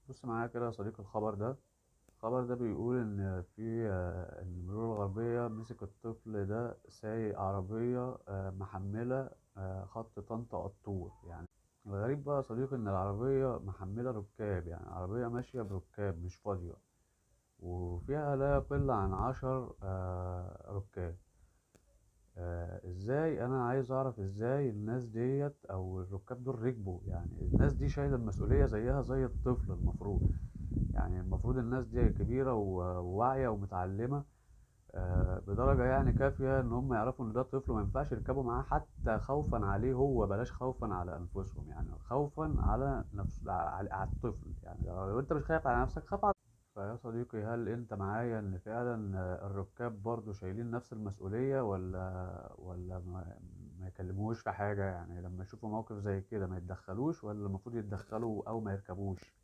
بص معايا كده يا صديقي. الخبر ده بيقول إن المرور الغربية مسك الطفل ده سايق عربية محملة خط طنطا قطور يعني. الغريب بقى يا صديقي إن العربية محملة ركاب، يعني عربية ماشية بركاب مش فاضية، وفيها لا يقل عن 10 ركاب. ازاي؟ انا عايز اعرف ازاي الناس ديت او الركاب دول ركبوا. يعني الناس دي شايله المسؤوليه زيها زي الطفل المفروض. يعني المفروض الناس دي كبيره وواعيه ومتعلمه بدرجه يعني كافيه ان هم يعرفوا ان ده طفل وما ينفعش يركبوا معاه، حتى خوفا عليه هو، بلاش خوفا على انفسهم، يعني خوفا على نفس على الطفل. يعني لو انت مش خايف على نفسك خاف على. فيا صديقي، هل انت معايا ان فعلا الركاب برضو شايلين نفس المسؤولية، ولا ما يكلموش في حاجة؟ يعني لما يشوفوا موقف زي كده ما يتدخلوش، ولا المفروض يتدخلوا او ما يركبوش؟